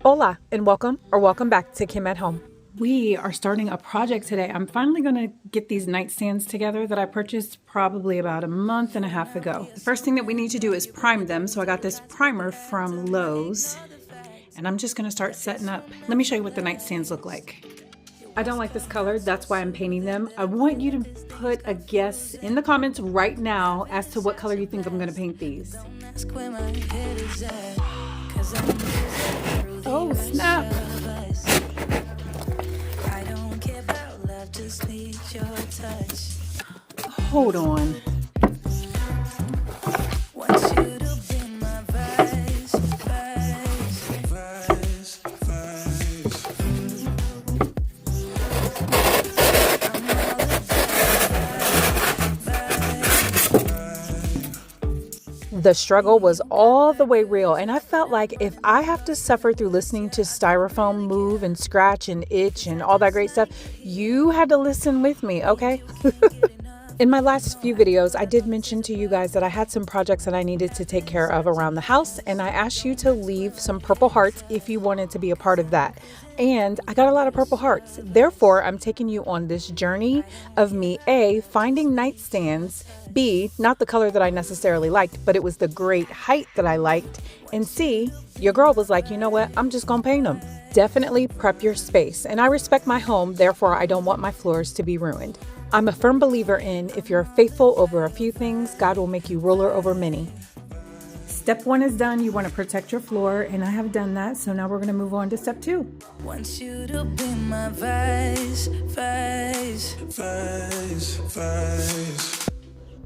Hola and welcome back to Kim at Home. We are starting a project today. I'm finally going to get these nightstands together that I purchased probably about a month and a half ago. The first thing that we need to do is prime them. So I got this primer from Lowe's and I'm just going to start setting up. Let me show you what the nightstands look like. I don't like this color. That's why I'm painting them. I want you to put a guess in the comments right now as to what color you think I'm going to paint these. Oh, snap. Hold on. The struggle was all the way real, and I felt like if I have to suffer through listening to styrofoam move and scratch and itch and all that great stuff, you had to listen with me, okay? In my last few videos, I did mention to you guys that I had some projects that I needed to take care of around the house, and I asked you to leave some purple hearts if you wanted to be a part of that. And I got a lot of purple hearts. Therefore, I'm taking you on this journey of me, A, finding nightstands, B, not the color that I necessarily liked, but it was the great height that I liked, and C, your girl was like, you know what, I'm just gonna paint them. Definitely prep your space, and I respect my home, therefore I don't want my floors to be ruined. I'm a firm believer in if you're faithful over a few things, God will make you ruler over many. Step 1 is done. You want to protect your floor, and I have done that. So now we're going to move on to step 2. Want you to be my vice.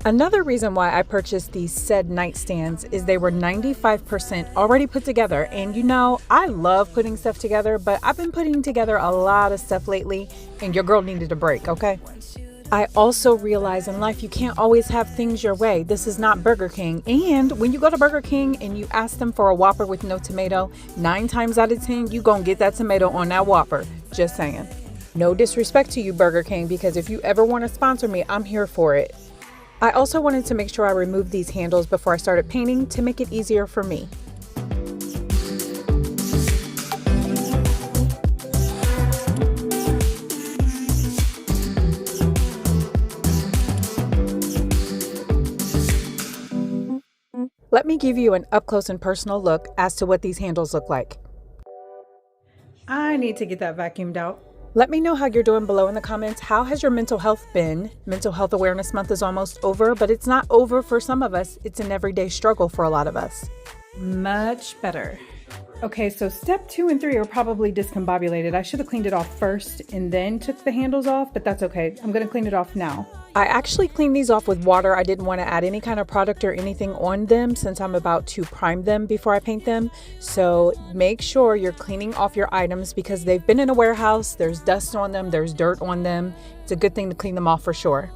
Another reason why I purchased these said nightstands is they were 95% already put together. And you know, I love putting stuff together, but I've been putting together a lot of stuff lately, and your girl needed a break, okay? I also realize in life you can't always have things your way. This is not Burger King. And when you go to Burger King and you ask them for a Whopper with no tomato, 9 times out of 10, you gonna get that tomato on that Whopper. Just saying. No disrespect to you, Burger King, because if you ever want to sponsor me, I'm here for it. I also wanted to make sure I removed these handles before I started painting to make it easier for me. Let me give you an up-close and personal look as to what these handles look like. I need to get that vacuumed out. Let me know how you're doing below in the comments. How has your mental health been? Mental Health Awareness Month is almost over, but it's not over for some of us. It's an everyday struggle for a lot of us. Much better. Okay, so step 2 and 3 are probably discombobulated. I should have cleaned it off first and then took the handles off, but that's okay. I'm going to clean it off now. I actually cleaned these off with water. I didn't want to add any kind of product or anything on them since I'm about to prime them before I paint them. So make sure you're cleaning off your items because they've been in a warehouse. There's dust on them. There's dirt on them. It's a good thing to clean them off for sure.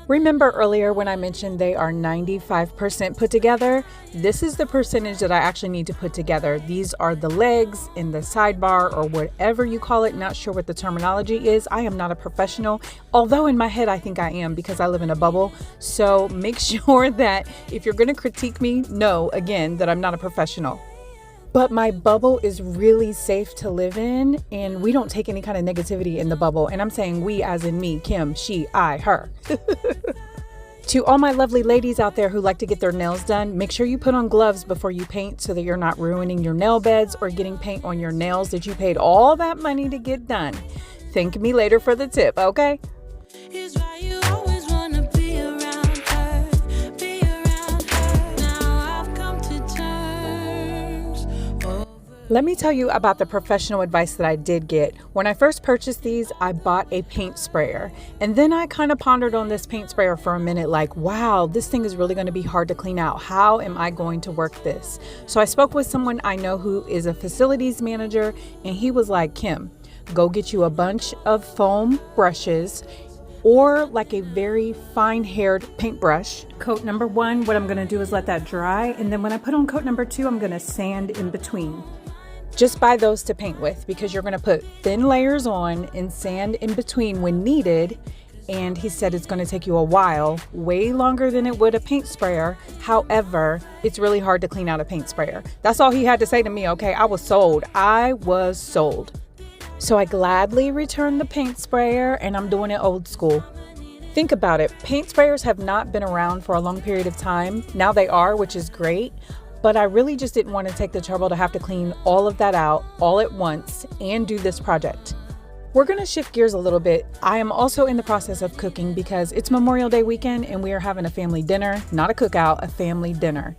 Remember earlier when I mentioned they are 95% put together? This is the percentage that I actually need to put together. These are the legs and the sidebar or whatever you call it. Not sure what the terminology is. I am not a professional, although in my head I think I am because I live in a bubble. So make sure that if you're going to critique me, know again that I'm not a professional. But my bubble is really safe to live in, and we don't take any kind of negativity in the bubble. And I'm saying we as in me, Kim, she, I, her. To all my lovely ladies out there who like to get their nails done, make sure you put on gloves before you paint so that you're not ruining your nail beds or getting paint on your nails that you paid all that money to get done. Thank me later for the tip, okay? Let me tell you about the professional advice that I did get. When I first purchased these, I bought a paint sprayer. And then I kind of pondered on this paint sprayer for a minute, like, wow, this thing is really going to be hard to clean out. How am I going to work this? So I spoke with someone I know who is a facilities manager, and he was like, Kim, go get you a bunch of foam brushes or like a very fine-haired paintbrush. Coat number 1, what I'm going to do is let that dry. And then when I put on coat number 2, I'm going to sand in between. Just buy those to paint with because you're going to put thin layers on and sand in between when needed. and he said it's going to take you a while, way longer than it would a paint sprayer. However, it's really hard to clean out a paint sprayer. That's all he had to say to me, okay? I was sold. So I gladly returned the paint sprayer, and I'm doing it old school. Think about it. Paint sprayers have not been around for a long period of time. Now they are, which is great. But I really just didn't want to take the trouble to have to clean all of that out all at once and do this project. We're going to shift gears a little bit. I am also in the process of cooking because it's Memorial Day weekend and we are having a family dinner, not a cookout, a family dinner.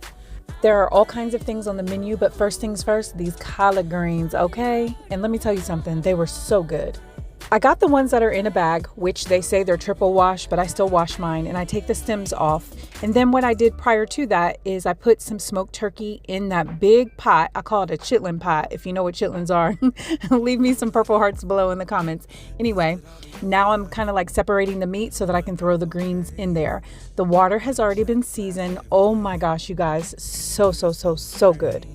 There are all kinds of things on the menu, but first things first, these collard greens, okay? And let me tell you something, they were so good. I got the ones that are in a bag, which they say they're triple wash, but I still wash mine and I take the stems off. And then what I did prior to that is I put some smoked turkey in that big pot. I call it a chitlin pot. If you know what chitlins are, leave me some purple hearts below in the comments. Anyway, now I'm kind of like separating the meat so that I can throw the greens in there. The water has already been seasoned. Oh my gosh, you guys, so good.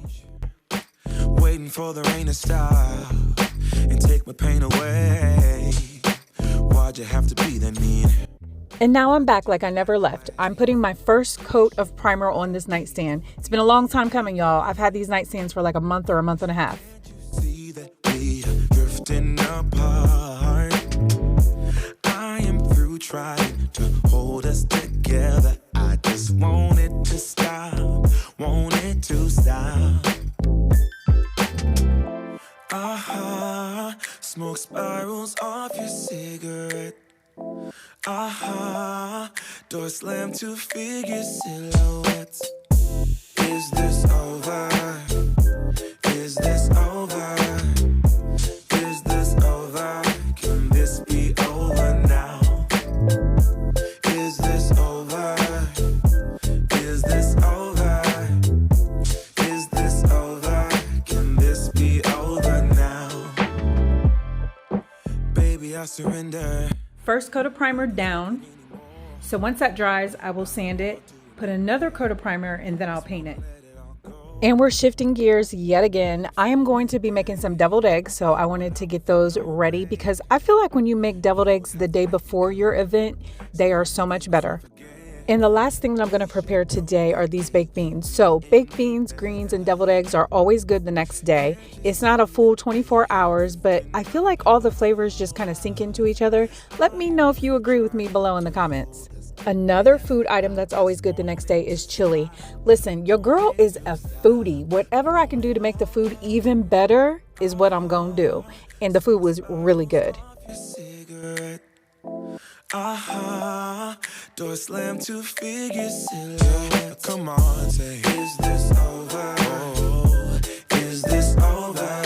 Waiting for the rain to stop and take my pain away. Why'd you have to be that mean? And now I'm back like I never left. I'm putting my first coat of primer on this nightstand. It's been a long time coming, y'all. I've had these nightstands for like a month or a month and a half. See that we are drifting apart. I am through trying to hold us together. I just want it to stop, want it to stop. Smoke spirals off your cigarette. Door slam to figure silhouettes. Is this over? Is this over? Is this over? Can this be over now? Is this over? Is this over? Is this over? Can this be over now? Baby, I surrender. First coat of primer down. So once that dries, I will sand it, put another coat of primer, and then I'll paint it. And we're shifting gears yet again. I am going to be making some deviled eggs, so I wanted to get those ready because I feel like when you make deviled eggs the day before your event, they are so much better. And the last thing that I'm going to prepare today are these baked beans. So baked beans, greens, and deviled eggs are always good the next day. It's not a full 24 hours, but I feel like all the flavors just kind of sink into each other. Let me know if you agree with me below in the comments. Another food item that's always good the next day is chili. Listen, your girl is a foodie. Whatever I can do to make the food even better is what I'm going to do. And the food was really good. Door slam to figure silhouette. Come on, say, is this over? Oh, is this over?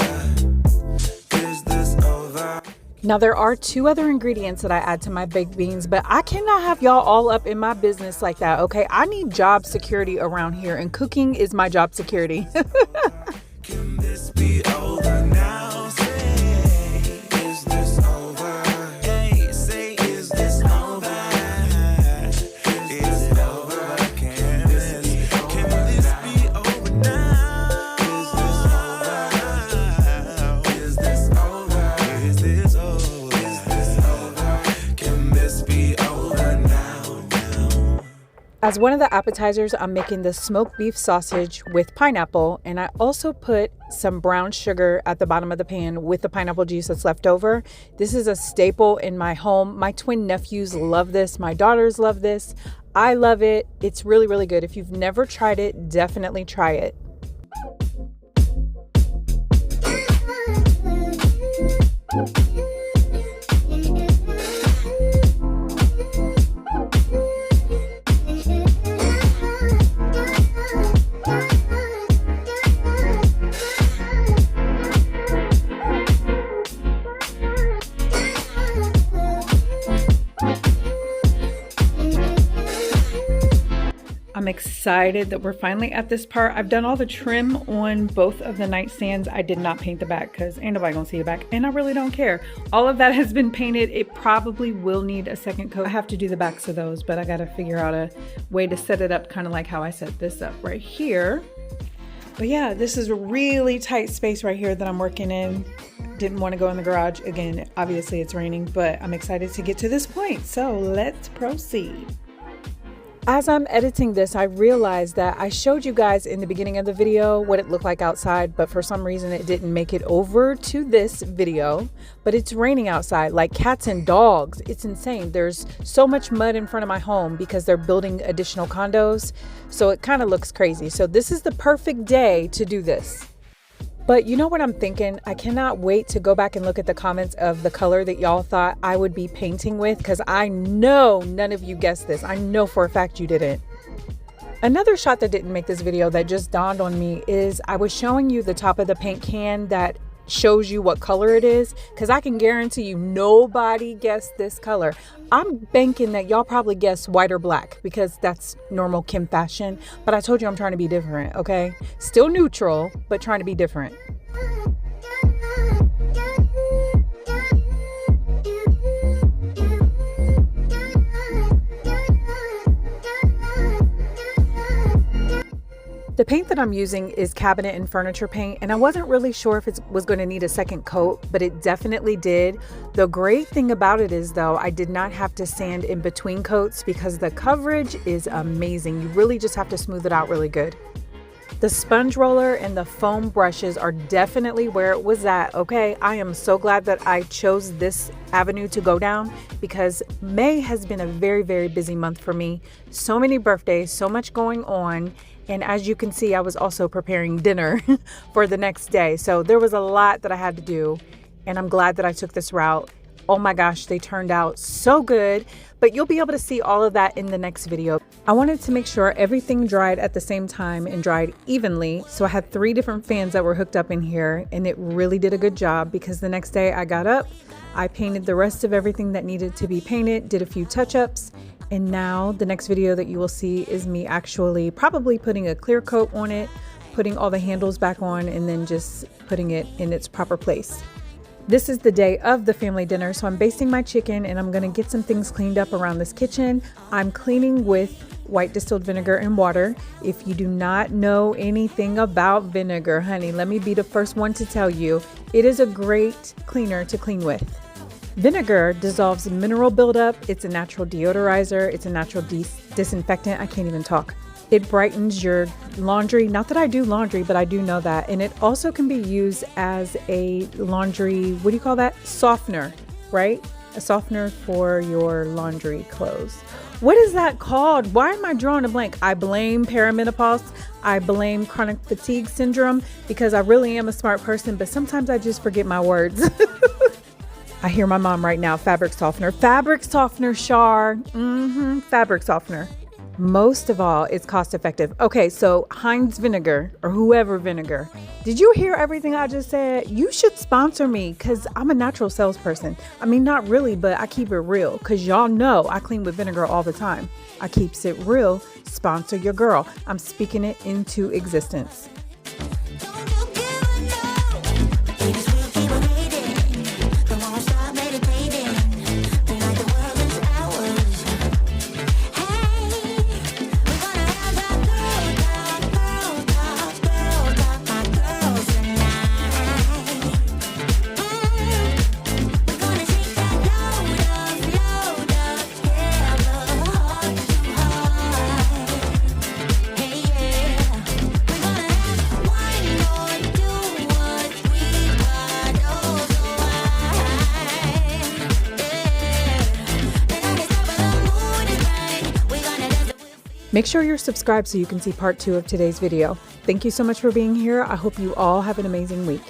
Is this over? Now there are 2 other ingredients that I add to my baked beans, but I cannot have y'all all up in my business like that, okay? I need job security around here, and cooking is my job security. Can this be over now? Say, is this over? Hey, say, is this over? Is it over? Can this be over now? Is this over? Is this over? Is this over? Can this be over now? As one of the appetizers, I'm making the smoked beef sausage with pineapple, and I also put some brown sugar at the bottom of the pan with the pineapple juice that's left over. This is a staple in my home. My twin nephews love this. My daughters love this. I love it. It's really, really good. If you've never tried it, definitely try it. I'm excited that we're finally at this part. I've done all the trim on both of the nightstands. I did not paint the back because ain't nobody gonna see the back, and I really don't care. All of that has been painted. It probably will need a second coat. I have to do the backs of those, but I gotta figure out a way to set it up kind of like how I set this up right here. But yeah, this is a really tight space right here that I'm working in. didn't want to go in the garage. Again, obviously it's raining, but I'm excited to get to this point. So let's proceed. As I'm editing this, I realized that I showed you guys in the beginning of the video what it looked like outside, but for some reason it didn't make it over to this video. But it's raining outside like cats and dogs. It's insane. There's so much mud in front of my home because they're building additional condos. So it kind of looks crazy. So this is the perfect day to do this. But you know what I'm thinking? I cannot wait to go back and look at the comments of the color that y'all thought I would be painting with, because I know none of you guessed this. I know for a fact you didn't. Another shot that didn't make this video that just dawned on me is I was showing you the top of the paint can that shows you what color it is, because I can guarantee you nobody guessed this color. I'm banking that y'all probably guessed white or black because that's normal Kim fashion, but I told you I'm trying to be different, okay? Still neutral, but trying to be different. The paint that I'm using is cabinet and furniture paint, and I wasn't really sure if it was going to need a second coat, but it definitely did. The great thing about it is, though, I did not have to sand in between coats because the coverage is amazing. You really just have to smooth it out really good. The sponge roller and the foam brushes are definitely where it was at, okay? I am so glad that I chose this avenue to go down because May has been a very, very busy month for me. So many birthdays, so much going on. And as you can see, I was also preparing dinner for the next day. So there was a lot that I had to do, and I'm glad that I took this route. Oh my gosh, they turned out so good, but you'll be able to see all of that in the next video. I wanted to make sure everything dried at the same time and dried evenly. So I had 3 different fans that were hooked up in here, and it really did a good job because the next day I got up, I painted the rest of everything that needed to be painted, did a few touch-ups. And now the next video that you will see is me actually probably putting a clear coat on it, putting all the handles back on, and then just putting it in its proper place. This is the day of the family dinner, so I'm basting my chicken and I'm gonna get some things cleaned up around this kitchen. I'm cleaning with white distilled vinegar and water. If you do not know anything about vinegar, honey, let me be the first one to tell you, it is a great cleaner to clean with. Vinegar dissolves mineral buildup. It's a natural deodorizer. It's a natural disinfectant. I can't even talk. It brightens your laundry. Not that I do laundry, but I do know that. And it also can be used as a laundry, what do you call that? Softener, right? A softener for your laundry clothes. What is that called? Why am I drawing a blank? I blame perimenopause. I blame chronic fatigue syndrome because I really am a smart person, but sometimes I just forget my words. I hear my mom right now, fabric softener, Shar, fabric softener. Most of all, it's cost effective. Okay, so Heinz vinegar or whoever vinegar. Did you hear everything I just said? You should sponsor me because I'm a natural salesperson. I mean, not really, but I keep it real because y'all know I clean with vinegar all the time. I keeps it real. Sponsor your girl. I'm speaking it into existence. Make sure you're subscribed so you can see part 2 of today's video. Thank you so much for being here. I hope you all have an amazing week.